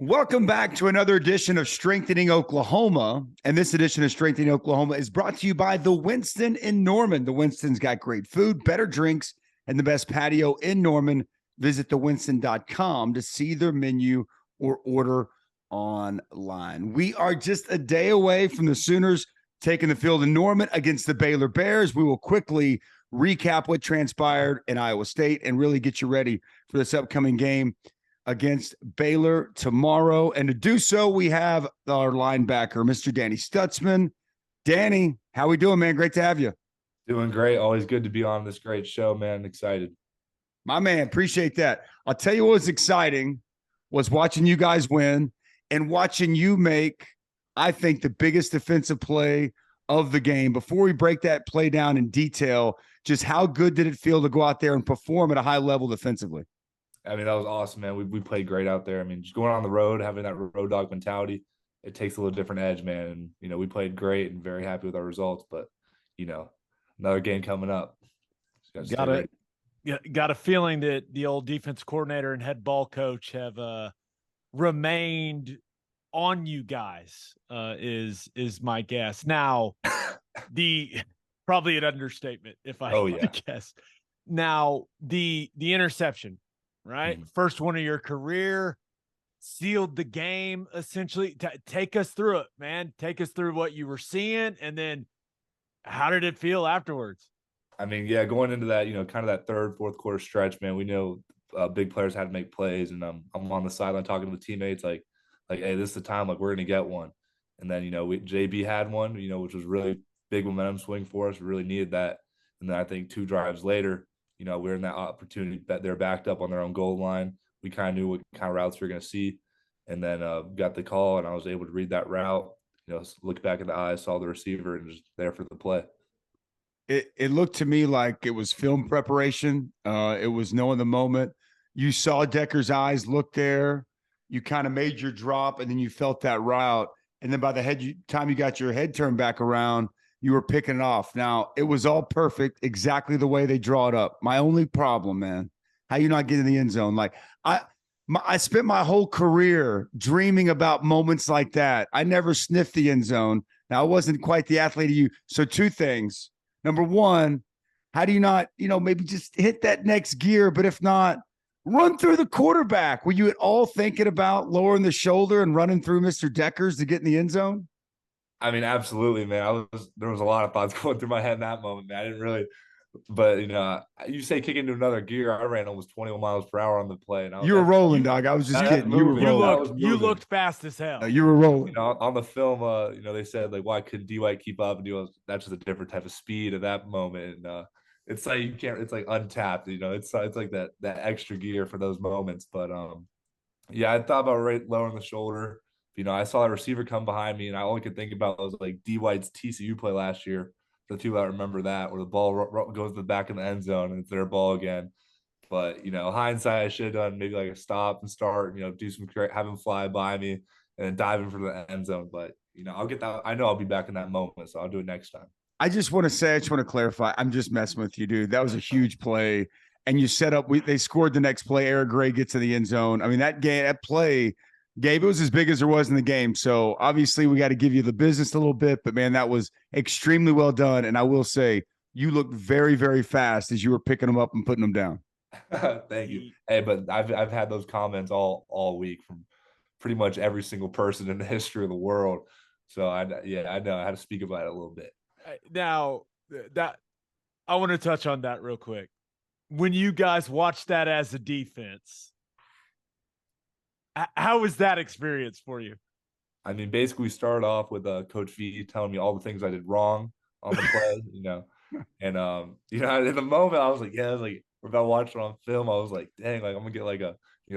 Welcome back to another edition of Strengthening Oklahoma. And this edition of Strengthening Oklahoma is brought to you by the Winston in Norman. The Winston's got great food, better drinks, and the best patio in Norman. Visit thewinston.com to see their menu or order online. We are just a day away from the Sooners taking the field in Norman against the Baylor Bears. We will quickly recap what transpired in Iowa State and really get you ready for this upcoming game against Baylor tomorrow. And to do so, we have our linebacker, Mr. Danny Stutsman. Danny, how we doing, man? Great to have you. Doing great. Always good to be on this great show, man. Excited. My man, appreciate that. I'll tell you what was exciting was watching you guys win and watching you make, I think, the biggest defensive play of the game. Before we break that play down in detail, just how good did it feel to go out there and perform at a high level defensively? I mean, that was awesome, man. We played great out there. I mean, just going on the road, having that road dog mentality, it takes a little different edge, man. And, we played great and very happy with our results. But, another game coming up. Got a feeling that the old defense coordinator and head ball coach have remained on you guys, is my guess. Now, probably an understatement if I guess. Now, the interception. Right. Mm-hmm. First one of your career, sealed the game, essentially. Take us through it, man. Take us through what you were seeing. And then how did it feel afterwards? I mean, going into that, kind of that third, fourth quarter stretch, man, we know big players had to make plays. And I'm on the sideline talking to the teammates like, hey, this is the time, like, we're going to get one. And then, JB had one, which was really big momentum swing for us. We really needed that. And then I think 2 drives later, we're in that opportunity that they're backed up on their own goal line. We kind of knew what kind of routes we were going to see. And then got the call, and I was able to read that route, look back at the eyes, saw the receiver, and just there for the play. It looked to me like it was film preparation. It was knowing the moment. You saw Decker's eyes look there. You kind of made your drop, and then you felt that route. And then by the time you got your head turned back around, you were picking it off. Now, it was all perfect, exactly the way they draw it up. My only problem, man, how you not getting in the end zone? Like, I spent my whole career dreaming about moments like that. I never sniffed the end zone. Now, I wasn't quite the athlete of you. So 2 things. Number 1, how do you not, maybe just hit that next gear, but if not, run through the quarterback? Were you at all thinking about lowering the shoulder and running through Mr. Deckers to get in the end zone? I mean, absolutely, man. There was a lot of thoughts going through my head in that moment, man. I didn't really, but you say kick into another gear. I ran almost 21 miles per hour on the play, and you were rolling, dog. I was just kidding. You were rolling. You looked fast as hell. You were rolling. On the film, they said, like, why couldn't D-White keep up? And that's just a different type of speed at that moment. And it's like you can't. It's like untapped. It's like that extra gear for those moments. But I thought about lowering the shoulder. I saw a receiver come behind me, and I only could think about was like D-White's TCU play last year. For the people that remember that, where the ball goes to the back of the end zone, and it's their ball again. But, hindsight, I should have done maybe like a stop and start, do some – have him fly by me and then dive in for the end zone. But, I'll get that – I know I'll be back in that moment, so I'll do it next time. I just want to clarify. I'm just messing with you, dude. That was a huge play. And you set up – they scored the next play. Eric Gray gets in the end zone. I mean, that play – Gabe, it was as big as there was in the game. So obviously we got to give you the business a little bit, but man, that was extremely well done. And I will say you looked very, very fast as you were picking them up and putting them down. Thank you. Hey, but I've had those comments all week from pretty much every single person in the history of the world. So I know how to speak about it a little bit. Now that I want to touch on that real quick. When you guys watch that as a defense, how was that experience for you? I mean, basically, we started off with Coach V telling me all the things I did wrong on the play, and in the moment I was like, we're about watching on film. I was like, dang, like I'm gonna get like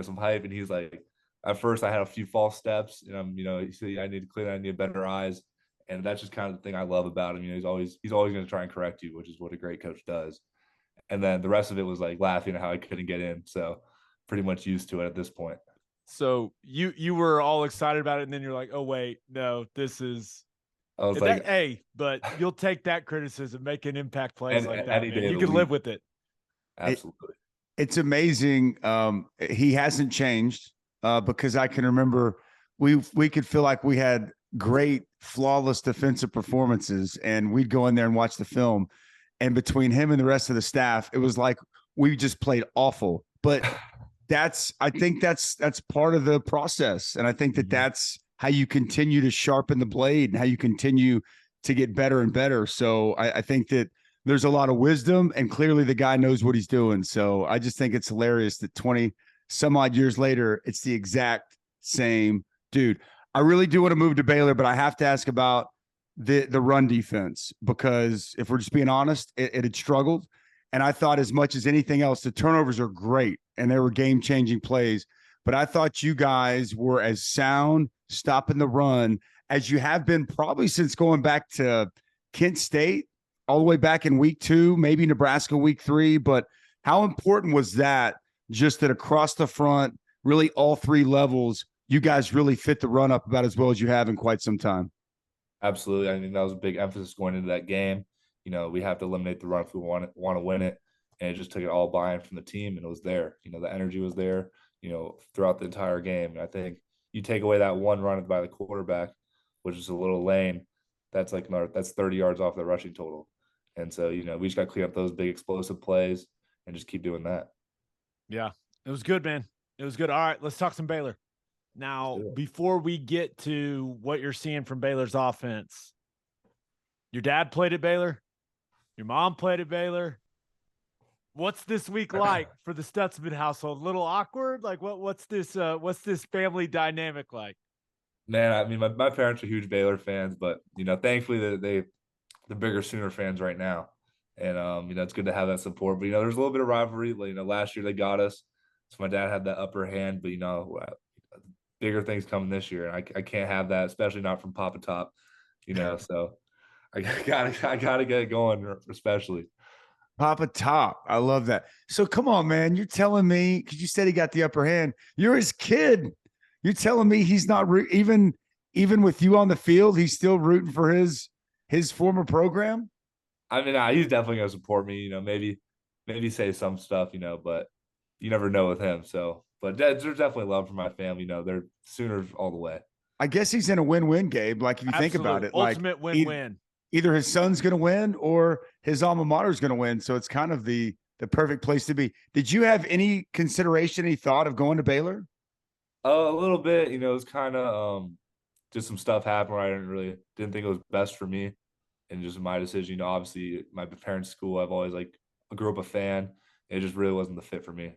some hype. And he's like, at first I had a few false steps, and he said I need to clear that, I need better eyes, and that's just kind of the thing I love about him. He's always gonna try and correct you, which is what a great coach does. And then the rest of it was like laughing at how I couldn't get in. So pretty much used to it at this point. So you were all excited about it, and then you're like, oh wait, no, this is. I was like, hey, but you'll take that criticism, make an impact plays like that. You can live with it. Absolutely. It's amazing. He hasn't changed. because I can remember we could feel like we had great, flawless defensive performances, and we'd go in there and watch the film. And between him and the rest of the staff, it was like we just played awful. But I think that's part of the process. And I think that that's how you continue to sharpen the blade and how you continue to get better and better. So I think that there's a lot of wisdom, and clearly the guy knows what he's doing. So I just think it's hilarious that 20 some odd years later, it's the exact same dude. I really do want to move to Baylor, but I have to ask about the run defense, because if we're just being honest, it had struggled. And I thought, as much as anything else, the turnovers are great and they were game-changing plays. But I thought you guys were as sound stopping the run as you have been probably since going back to Kent State, all the way back in week 2, maybe Nebraska week 3. But how important was that, just that across the front, really all 3 levels, you guys really fit the run up about as well as you have in quite some time? Absolutely. I mean, that was a big emphasis going into that game. You know, we have to eliminate the run if we want to win it. And it just took it all buy-in from the team, and it was there. You know, the energy was there, you know, throughout the entire game. And I think you take away that one run by the quarterback, which is a little lane, that's 30 yards off the rushing total. And so, you know, we just got to clean up those big explosive plays and just keep doing that. Yeah, it was good, man. It was good. All right, let's talk some Baylor. Now, before we get to what you're seeing from Baylor's offense, your dad played at Baylor. Your mom played at Baylor. What's this week like for the Stutsman household? A little awkward? Like, what's this family dynamic like? Man, I mean, my parents are huge Baylor fans, but, you know, thankfully they're bigger Sooner fans right now. And, you know, it's good to have that support. But, you know, there's a little bit of rivalry. Like, you know, last year they got us. So my dad had that upper hand, but, you know, bigger things coming this year. And I can't have that, especially not from Papa Top, you know. So I gotta get it going, especially. Papa Top. I love that. So come on, man. You're telling me, because you said he got the upper hand, you're his kid. You're telling me he's not even with you on the field, he's still rooting for his former program? I mean, he's definitely gonna support me, you know, maybe say some stuff, you know, but you never know with him. So, but there's definitely love for my family. You know, they're Sooners all the way. I guess he's in a win-win, Gabe. Like, if you think about it, ultimate like win-win. Either his son's going to win or his alma mater is going to win. So it's kind of the perfect place to be. Did you have any consideration, any thought of going to Baylor? A little bit, you know, it was kind of just some stuff happened where I didn't think it was best for me, and just my decision. You know, obviously my parents' school, I've always I grew up a fan. It just really wasn't the fit for me.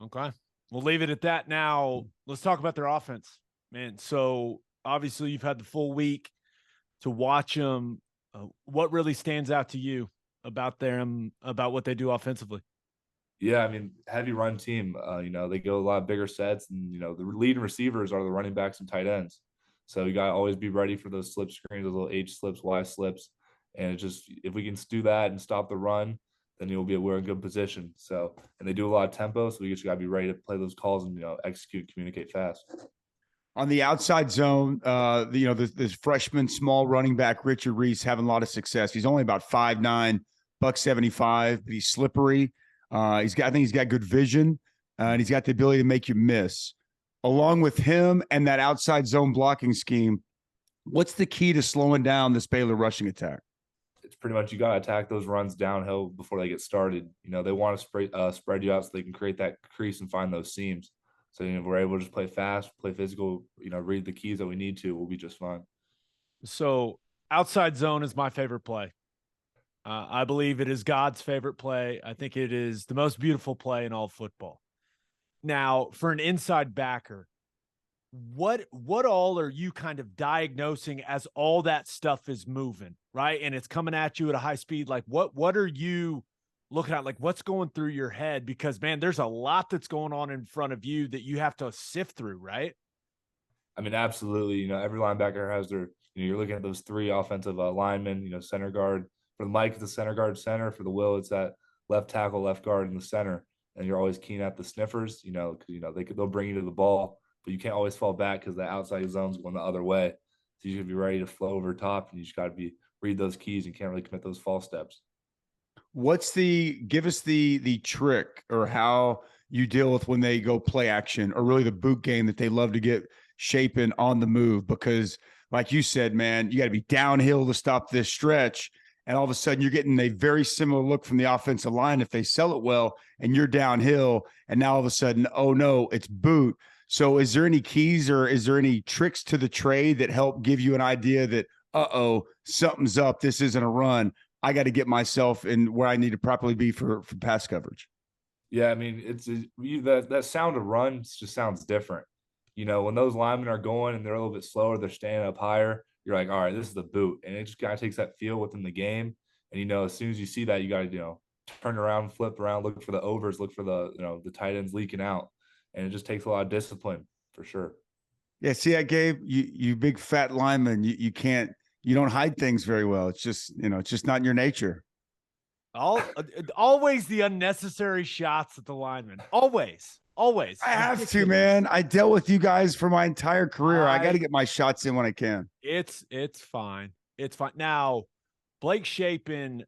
Okay, we'll leave it at that. Now let's talk about their offense, man. So obviously you've had the full week to watch them. What really stands out to you about them, about what they do offensively? Yeah, I mean, heavy run team. You know, they go a lot bigger sets, and, you know, the leading receivers are the running backs and tight ends. So you got to always be ready for those slip screens, those little H slips, Y slips. And it's just, if we can do that and stop the run, then we're in good position. So, and they do a lot of tempo, so we just got to be ready to play those calls and, you know, execute, communicate fast. On the outside zone, you know, this freshman small running back, Richard Reese, having a lot of success. He's only about 5'9", $175, but he's slippery. I think he's got good vision, and he's got the ability to make you miss. Along with him and that outside zone blocking scheme, what's the key to slowing down this Baylor rushing attack? It's pretty much, you got to attack those runs downhill before they get started. You know, they want to spread you out so they can create that crease and find those seams. So, you know, if we're able to just play fast, play physical, you know, read the keys that we need to, we'll be just fine. So outside zone is my favorite play. I believe it is God's favorite play. I think it is the most beautiful play in all of football. Now, for an inside backer, what all are you kind of diagnosing as all that stuff is moving, right? And it's coming at you at a high speed. Like, what are you looking at? Like, what's going through your head? Because, man, there's a lot that's going on in front of you that you have to sift through, right? I mean, absolutely. You know, every linebacker has their, you know, you're looking at those 3 offensive linemen, you know, center guard. For the Mike, it's the center guard center. For the Will, it's that left tackle, left guard in the center. And you're always keen at the sniffers, you know, because, you know, they'll bring you to the ball, but you can't always fall back because the outside zone's going the other way. So you should be ready to flow over top, and you just got to read those keys and can't really commit those false steps. Give us the trick, or how you deal with when they go play action, or really the boot game that they love to get shaping on the move? Because like you said, man, you got to be downhill to stop this stretch. And all of a sudden you're getting a very similar look from the offensive line if they sell it well, and you're downhill. And now all of a sudden, oh no, it's boot. So is there any keys or is there any tricks to the trade that help give you an idea that, something's up, this isn't a run, I got to get myself in where I need to properly be for pass coverage? Yeah, I mean, that sound of runs just sounds different. When those linemen are going and they're a little bit slower, they're standing up higher, you're like, all right, this is the boot. And it just kind of takes that feel within the game. And, as soon as you see that, you got to, turn around, flip around, look for the overs, look for the tight ends leaking out. And it just takes a lot of discipline for sure. Yeah, see that, Gabe? You big fat lineman, you don't hide things very well. It's just, it's just not in your nature. Always the unnecessary shots at the lineman. Always. I have to, man. I dealt with you guys for my entire career. I got to get my shots in when I can. It's fine. It's fine. Now, Blake Shapen,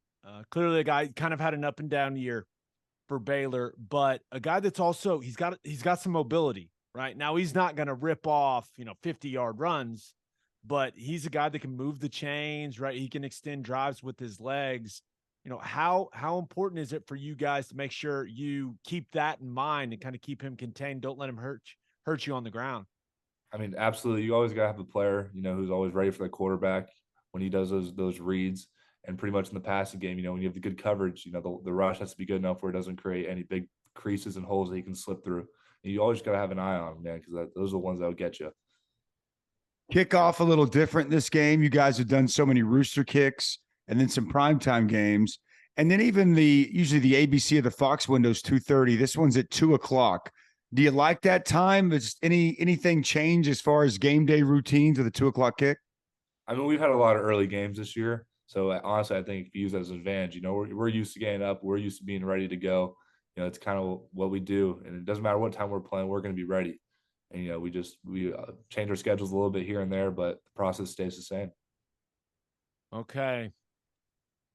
clearly a guy kind of had an up and down year for Baylor, but a guy that's also he's got some mobility. Right now, he's not going to rip off 50-yard runs, but he's a guy that can move the chains. Right, he can extend drives with his legs. How important is it for you guys to make sure you keep that in mind and kind of keep him contained? Don't let him hurt you on the ground. I mean, absolutely. You always got to have a player, who's always ready for the quarterback when he does those reads. And pretty much in the passing game, when you have the good coverage, the rush has to be good enough where it doesn't create any big creases and holes that he can slip through. And you always got to have an eye on him, man, because those are the ones that will get you. Kick off a little different this game. You guys have done so many rooster kicks and then some primetime games. And then even usually the ABC of the Fox window is 2:30. This one's at 2:00. Do you like that time? Is anything change as far as game day routine to the 2:00 kick? I mean, we've had a lot of early games this year. So honestly, I think if you use that as an advantage, we're used to getting up. We're used to being ready to go. It's kind of what we do. And it doesn't matter what time we're playing, we're going to be ready. And, we change our schedules a little bit here and there, but the process stays the same. Okay.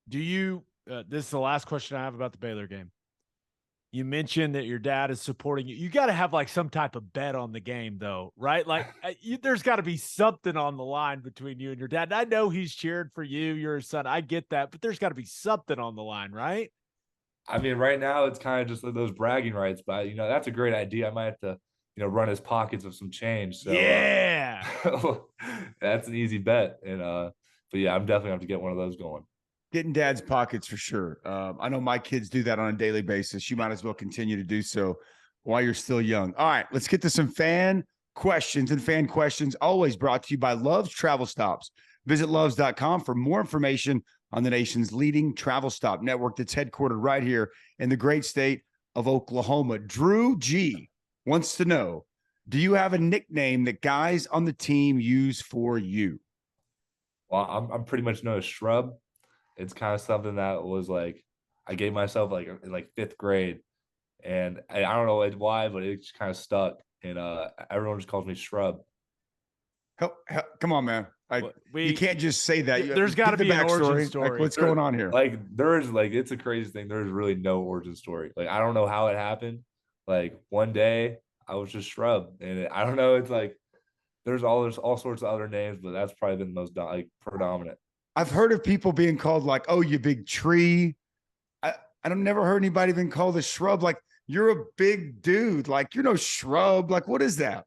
Do you this is the last question I have about the Baylor game. You mentioned that your dad is supporting you. You got to have like some type of bet on the game though, right? Like there's got to be something on the line between you and your dad. And I know he's cheered for you. You're his son. I get that, but there's got to be something on the line, right? I mean, right now it's kind of just those bragging rights, but that's a great idea. I might have to, run his pockets of some change. So yeah, that's an easy bet. And but yeah, I'm definitely gonna have to get one of those going. Getting dad's pockets for sure. I know my kids do that on a daily basis. You might as well continue to do so while you're still young. All right, let's get to some fan questions. And fan questions always brought to you by Love's Travel Stops. Visit loves.com for more information on the nation's leading travel stop network that's headquartered right here in the great state of Oklahoma. Drew G wants to know, do you have a nickname that guys on the team use for you? Well, I'm pretty much known as Shrub. It's kind of something that was like I gave myself like in like 5th grade, and I don't know why, but it just kind of stuck, and everyone just calls me Shrub. Come on, man! You can't just say that. There's got to be an origin story. Like, what's going on here? Like it's a crazy thing. There's really no origin story. Like I don't know how it happened. Like one day I was just Shrub, and I don't know. It's like there's all sorts of other names, but that's probably been the most predominant. I've heard of people being called like, "Oh, you big tree." I've never heard anybody being called a Shrub. Like, you're a big dude. Like, you're no Shrub. Like, what is that?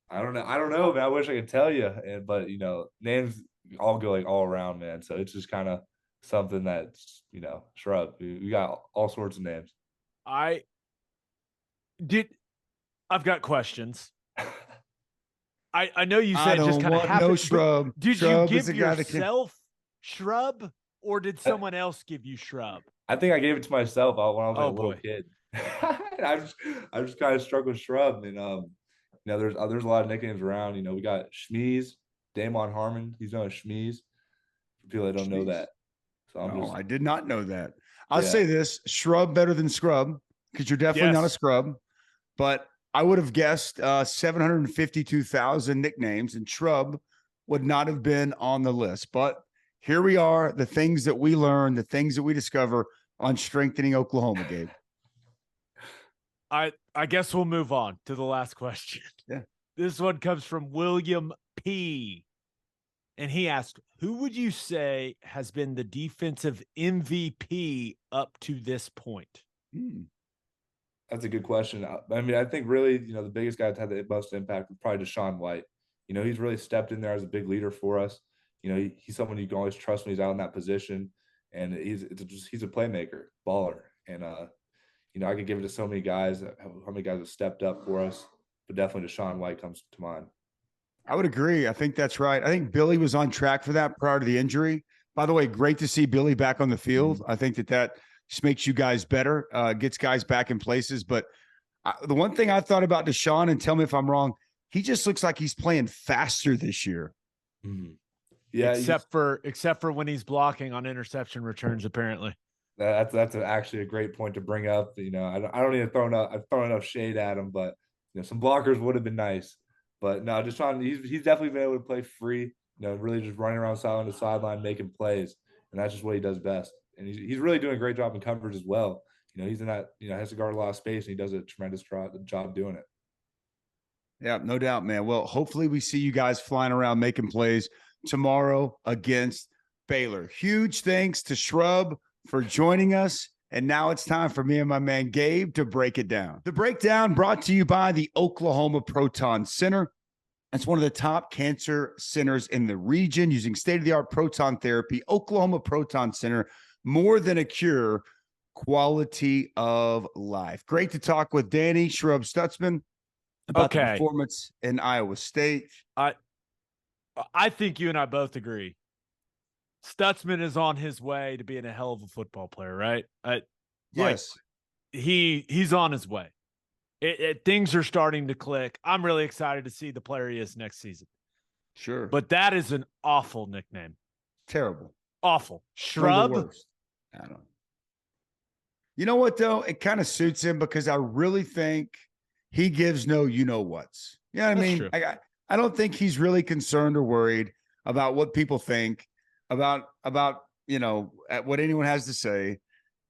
I don't know, man. I wish I could tell you, but names all go like all around, man. So it's just kind of something that's Shrub. We got all sorts of names. I've got questions. I know you said just kind of happened. No Shrub. Did Shrub you give yourself Shrub, or did someone else give you Shrub? I think I gave it to myself when I was a little kid. I just kind of struck with Shrub, and there's a lot of nicknames around. We got Schmeez, Damon Harmon. He's known as Schmeez. For people that don't know that. So I did not know that. I'll say this: Shrub better than Scrub, because you're definitely not a Scrub. But I would have guessed 752,000 nicknames, and Shrub would not have been on the list. But here we are, the things that we learn, the things that we discover on Strengthening Oklahoma, Gabe. I guess we'll move on to the last question. Yeah. This one comes from William P. And he asked, who would you say has been the defensive MVP up to this point? That's a good question. I mean, I think really, the biggest guy that's had the most impact was probably Deshaun White. He's really stepped in there as a big leader for us. He's someone you can always trust when he's out in that position, and he's a playmaker, baller, and I could give it to so many guys. How many guys have stepped up for us, but definitely Deshaun White comes to mind. I would agree. I think that's right. I think Billy was on track for that prior to the injury. By the way, great to see Billy back on the field. I think that just makes you guys better, gets guys back in places. But the one thing I thought about Deshaun, and tell me if I'm wrong, he just looks like he's playing faster this year. Yeah, except for when he's blocking on interception returns, apparently. That's actually a great point to bring up. I don't even I've thrown enough shade at him, but some blockers would have been nice. But no, Deshaun, he's definitely been able to play free. Really just running around sideline to sideline, making plays, and that's just what he does best. And he's really doing a great job in coverage as well. He's in that has to guard a lot of space, and he does a tremendous job doing it. Yeah, no doubt, man. Well, hopefully we see you guys flying around making plays tomorrow against Baylor. Huge thanks to Shrub for joining us. And now it's time for me and my man Gabe to break it down. The breakdown brought to you by the Oklahoma Proton Center. It's one of the top cancer centers in the region using state-of-the-art proton therapy. Oklahoma Proton Center, more than a cure, quality of life. Great to talk with Danny Stutsman about the performance in Iowa State. I think you and I both agree. Stutsman is on his way to being a hell of a football player, right? Yes. He's on his way. Things are starting to click. I'm really excited to see the player he is next season. Sure. But that is an awful nickname. Terrible. Awful. Shrub? I don't know. You know what, though? It kind of suits him because I really think he gives no you-know-whats. You know what I mean? True. I don't think he's really concerned or worried about what people think, about what anyone has to say.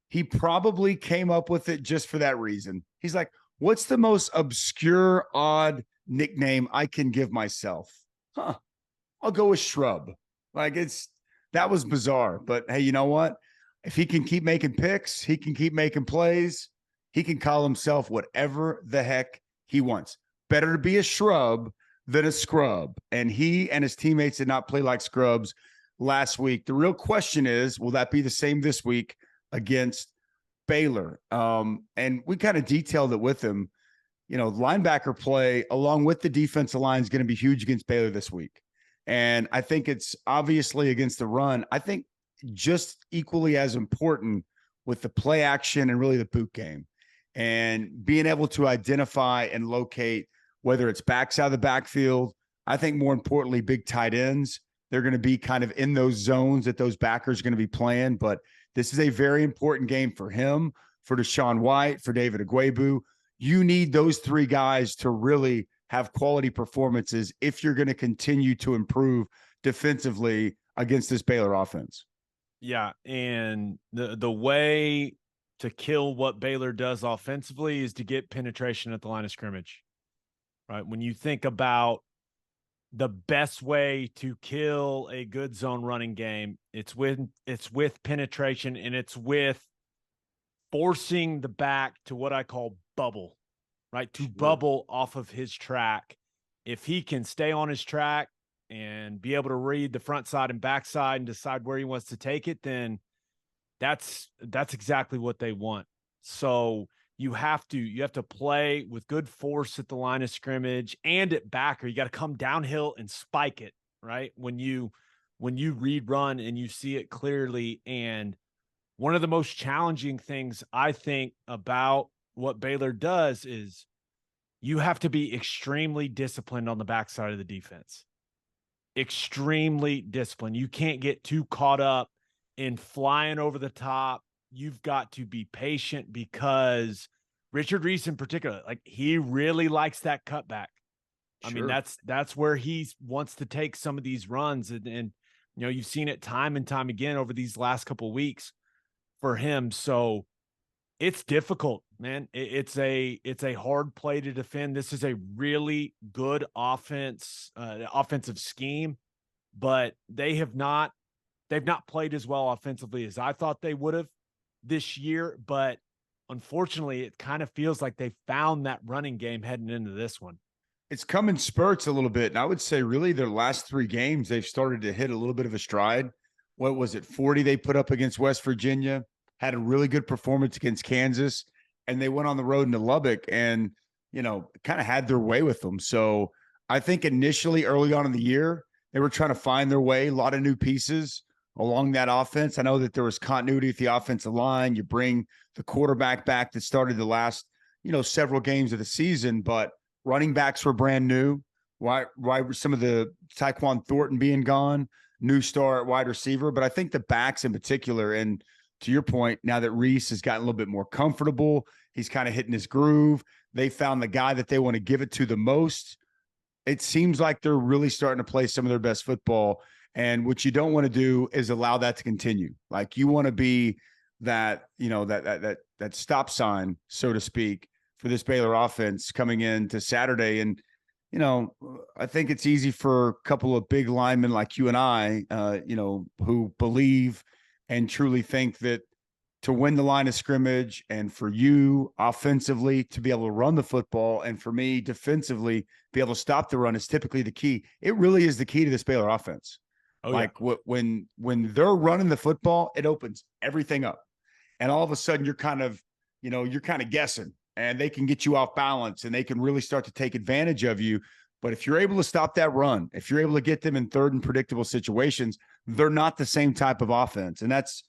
He probably came up with it just for that reason. He's like, what's the most obscure, odd nickname I can give myself? I'll go with Shrub. That was bizarre. But hey, you know what? If he can keep making picks, he can keep making plays, he can call himself whatever the heck he wants. Better to be a shrub than a scrub. And he and his teammates did not play like scrubs last week. The real question is, will that be the same this week against Baylor? And we kind of detailed it with him. Linebacker play along with the defensive line is going to be huge against Baylor this week. And I think it's obviously against the run. I think just equally as important with the play action and really the boot game and being able to identify and locate whether it's backs out of the backfield. I think more importantly, big tight ends. They're going to be kind of in those zones that those backers are going to be playing. But this is a very important game for him, for Deshaun White, for David Agwebu. You need those three guys to really have quality performances if you're going to continue to improve defensively against this Baylor offense. Yeah, and the way to kill what Baylor does offensively is to get penetration at the line of scrimmage, right? When you think about the best way to kill a good zone running game, it's with penetration, and it's with forcing the back to what I call bubble, right? To bubble off of his track. If he can stay on his track and be able to read the front side and back side and decide where he wants to take it, then that's exactly what they want. So you have to play with good force at the line of scrimmage and at back, or you got to come downhill and spike it, right? When you read run and you see it clearly. And one of the most challenging things I think about what Baylor does is you have to be extremely disciplined on the backside of the defense. Extremely disciplined. You can't get too caught up in flying over the top. You've got to be patient because Richard Reese in particular, he really likes that cutback. Sure. I mean, that's where he wants to take some of these runs. And you've seen it time and time again over these last couple of weeks for him. So it's difficult, man. It's a hard play to defend. This is a really good offensive scheme, but they've not played as well offensively as I thought they would have this year. But unfortunately, it kind of feels like they found that running game heading into this one. It's come in spurts a little bit. And I would say really their last 3 games, they've started to hit a little bit of a stride. What was it? 40 they put up against West Virginia, had a really good performance against Kansas, and they went on the road into Lubbock and, kind of had their way with them. So I think initially early on in the year, they were trying to find their way, a lot of new pieces along that offense. I know that there was continuity at the offensive line. You bring the quarterback back that started the last, several games of the season, but running backs were brand new. Why were some of the Tyquan Thornton being gone? New star at wide receiver. But I think the backs in particular, and to your point, now that Reese has gotten a little bit more comfortable, he's kind of hitting his groove. They found the guy that they want to give it to the most. It seems like they're really starting to play some of their best football. And what you don't want to do is allow that to continue. Like you want to be that, that stop sign, so to speak, for this Baylor offense coming into Saturday. And, I think it's easy for a couple of big linemen like you and I, who believe and truly think that to win the line of scrimmage and for you offensively to be able to run the football and for me defensively be able to stop the run is typically the key. It really is the key to this Baylor offense. Oh, like yeah. when they're running the football, it opens everything up. And all of a sudden you're kind of guessing. And they can get you off balance and they can really start to take advantage of you. But if you're able to stop that run, if you're able to get them in third and predictable situations, they're not the same type of offense. And that's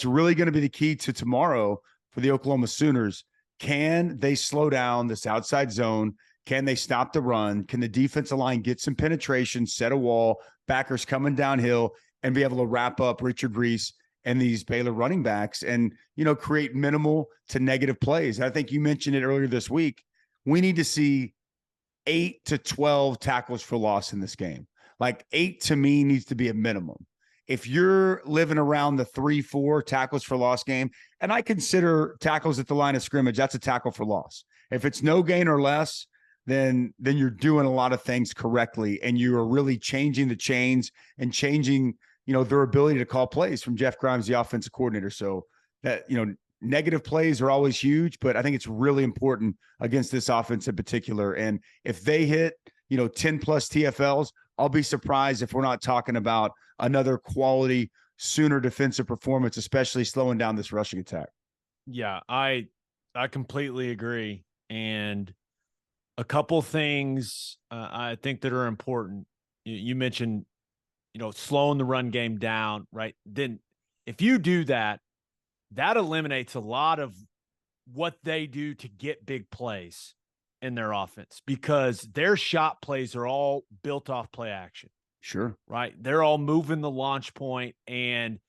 really going to be the key to tomorrow for the Oklahoma Sooners. Can they slow down this outside zone? Can they stop the run? Can the defensive line get some penetration, set a wall, backers coming downhill, and be able to wrap up Richard Reese and these Baylor running backs and, create minimal to negative plays. I think you mentioned it earlier this week. We need to see 8 to 12 tackles for loss in this game. Like 8 to me needs to be a minimum. If you're living around the 3-4 tackles for loss game, and I consider tackles at the line of scrimmage, that's a tackle for loss. If it's no gain or less, then you're doing a lot of things correctly. And you are really changing the chains and changing their ability to call plays from Jeff Grimes, the offensive coordinator. So that, negative plays are always huge, but I think it's really important against this offense in particular. And if they hit, 10 plus TFLs, I'll be surprised if we're not talking about another quality Sooner defensive performance, especially slowing down this rushing attack. Yeah, I completely agree. And a couple things I think that are important. You mentioned, slowing the run game down, right? Then if you do that, that eliminates a lot of what they do to get big plays in their offense because their shot plays are all built off play action. Sure. Right. They're all moving the launch point and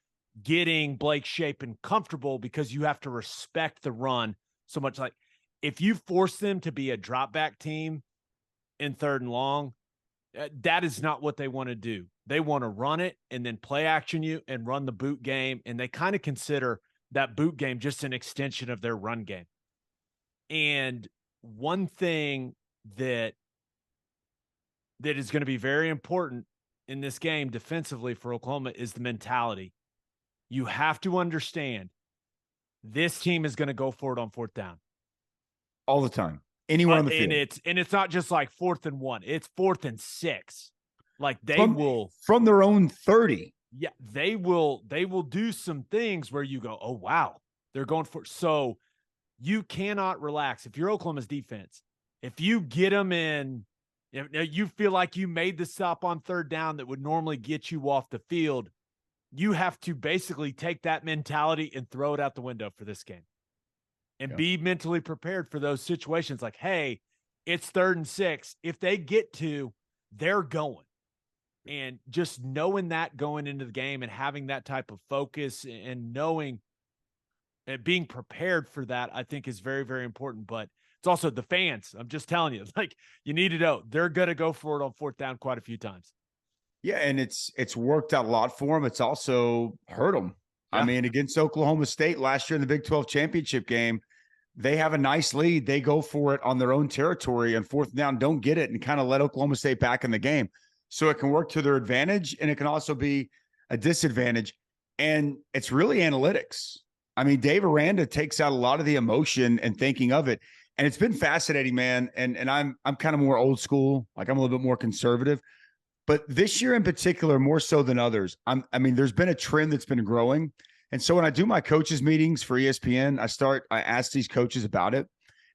getting Blake Shapen comfortable because you have to respect the run so much. Like if you force them to be a drop back team in third and long, that is not what they want to do. They want to run it and then play action you and run the boot game. And they kind of consider that boot game just an extension of their run game. And one thing that is going to be very important in this game defensively for Oklahoma is the mentality. You have to understand this team is going to go for it on fourth down. All the time. Anywhere on the field. And it's not just like 4th and 1. It's 4th and 6. Like they will from their own 30. Yeah, they will do some things where you go, oh wow, they're going for it. So you cannot relax. If you're Oklahoma's defense, if you get them in, if you feel like you made the stop on third down that would normally get you off the field, you have to basically take that mentality and throw it out the window for this game. And be mentally prepared for those situations like, hey, it's 3rd and 6. If they get to, they're going. And just knowing that going into the game and having that type of focus and knowing and being prepared for that, I think is very, very important. But it's also the fans. I'm just telling you, like you need to know they're going to go for it on fourth down quite a few times. Yeah, and it's worked out a lot for them. It's also hurt them. Yeah. I mean, against Oklahoma State last year in the Big 12 championship game, they have a nice lead. They go for it on their own territory and fourth down, don't get it, and kind of let Oklahoma State back in the game. So it can work to their advantage, and it can also be a disadvantage. And it's really analytics. I mean, Dave Aranda takes out a lot of the emotion and thinking of it. And it's been fascinating, man. And I'm kind of more old school. Like, I'm a little bit more conservative. But this year in particular, more so than others, I mean, there's been a trend that's been growing. And so when I do my coaches meetings for ESPN, I ask these coaches about it.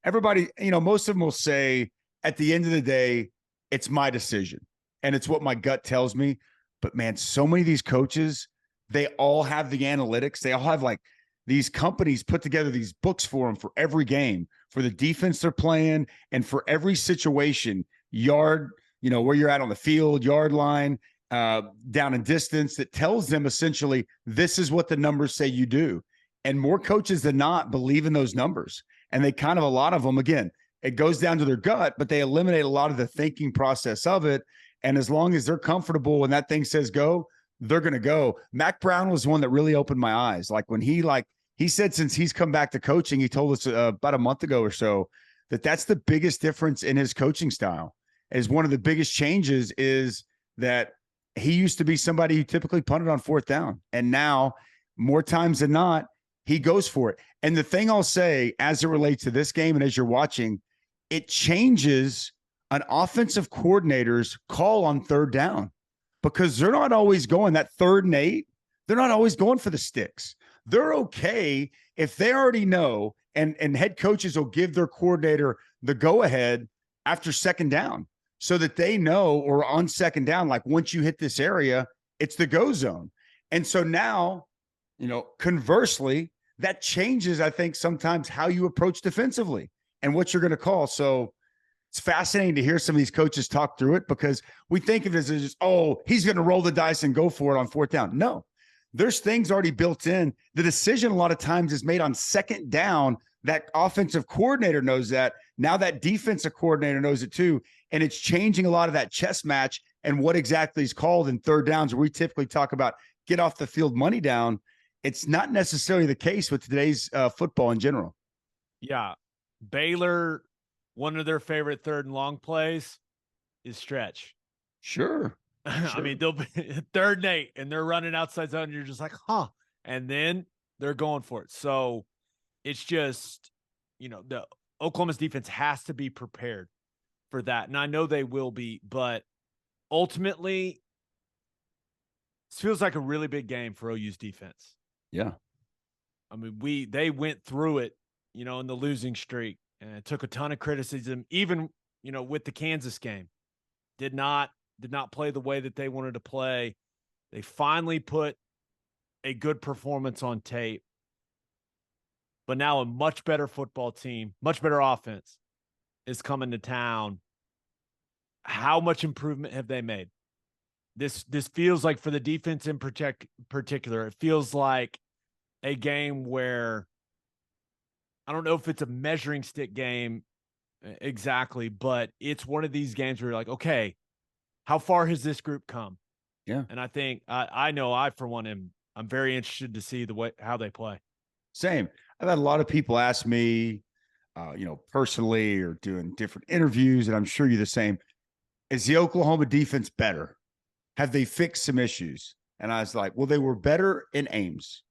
Everybody, most of them will say at the end of the day, it's my decision and it's what my gut tells me. But man, so many of these coaches, they all have the analytics. They all have, like, these companies put together these books for them for every game, for the defense they're playing, and for every situation, yard, where you're at on the field, yard line, down in distance, that tells them essentially this is what the numbers say you do. And more coaches than not believe in those numbers. And they a lot of them, again, it goes down to their gut, but they eliminate a lot of the thinking process of it. And as long as they're comfortable when that thing says go, they're going to go. Mac Brown was one that really opened my eyes. Like, when he said, since he's come back to coaching, he told us about a month ago or so that's the biggest difference in his coaching style. Is one of the biggest changes is that he used to be somebody who typically punted on fourth down. And now, more times than not, he goes for it. And the thing I'll say as it relates to this game and as you're watching, it changes an offensive coordinator's call on third down, because they're not always going that 3rd and 8. They're not always going for the sticks. They're okay if they already know, and head coaches will give their coordinator the go-ahead after 2nd down so that they know, or on 2nd down, like, once you hit this area, it's the go zone. And so now, conversely, that changes, I think, sometimes how you approach defensively and what you're going to call. So it's fascinating to hear some of these coaches talk through it, because we think of it as just, oh, he's going to roll the dice and go for it on 4th down. No, there's things already built in. The decision a lot of times is made on 2nd down. That offensive coordinator knows that. Now that defensive coordinator knows it too. And it's changing a lot of that chess match and what exactly is called in 3rd downs, where we typically talk about get off the field, money down. It's not necessarily the case with today's football in general. Yeah. Baylor, one of their favorite 3rd and long plays is stretch. Sure. I mean, they'll be 3rd and 8 and they're running outside zone. And you're just like, huh. And then they're going for it. So it's just, the Oklahoma's defense has to be prepared for that. And I know they will be, but ultimately, this feels like a really big game for OU's defense. Yeah. I mean, they went through it, in the losing streak, and it took a ton of criticism, even, with the Kansas game. Did not play the way that they wanted to play. They finally put a good performance on tape. But now a much better football team, much better offense is coming to town. How much improvement have they made? This feels like, for the defense in particular, it feels like a game where, I don't know if it's a measuring stick game exactly, but it's one of these games where you're like, okay, how far has this group come? Yeah. And I think I know I, for one, I'm very interested to see how they play. Same. I've had a lot of people ask me, personally, or doing different interviews, and I'm sure you're the same. Is the Oklahoma defense better? Have they fixed some issues? And I was like, well, they were better in Ames,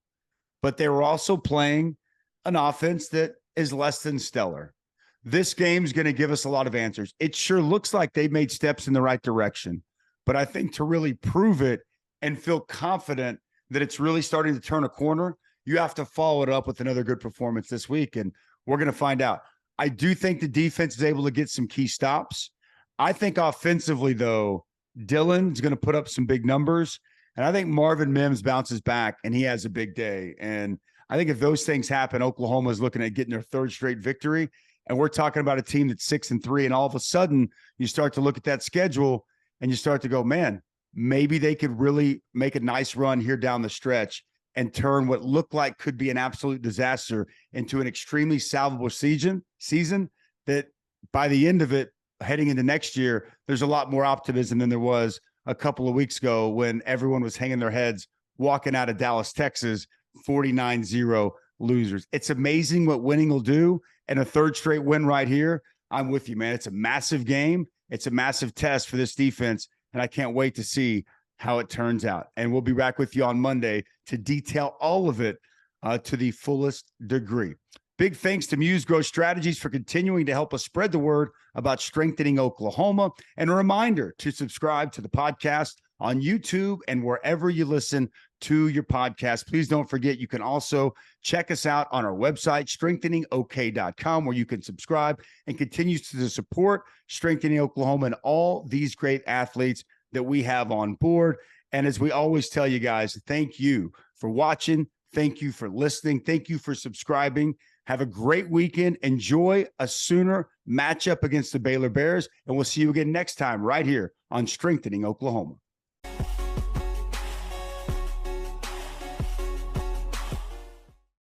but they were also playing an offense that is less than stellar. This game's going to give us a lot of answers. It sure looks like they made steps in the right direction, but I think to really prove it and feel confident that it's really starting to turn a corner, you have to follow it up with another good performance this week, and we're going to find out. I do think the defense is able to get some key stops. I think offensively, though, Dylan's going to put up some big numbers, and I think Marvin Mims bounces back, and he has a big day. And I think if those things happen, Oklahoma is looking at getting their 3rd straight victory, and we're talking about a team that's 6-3, and all of a sudden you start to look at that schedule, and you start to go, man, maybe they could really make a nice run here down the stretch and turn what looked like could be an absolute disaster into an extremely salvable season that by the end of it, heading into next year, there's a lot more optimism than there was a couple of weeks ago when everyone was hanging their heads walking out of Dallas, Texas, 49-0 losers. It's amazing what winning will do. and a third straight win right here, I'm with you, man. It's a massive game. It's a massive test for this defense, and I can't wait to see how it turns out. And we'll be back with you on Monday to detail all of it to the fullest degree. Big thanks to Muse Growth Strategies for continuing to help us spread the word about strengthening Oklahoma. And a reminder to subscribe to the podcast on YouTube and wherever you listen to your podcast. Please don't forget, you can also check us out on our website, strengtheningok.com, where you can subscribe and continue to support Strengthening Oklahoma and all these great athletes that we have on board. And as we always tell you guys, thank you for watching. Thank you for listening. Thank you for subscribing. Have a great weekend. Enjoy a Sooner matchup against the Baylor Bears. And we'll see you again next time right here on Strengthening Oklahoma.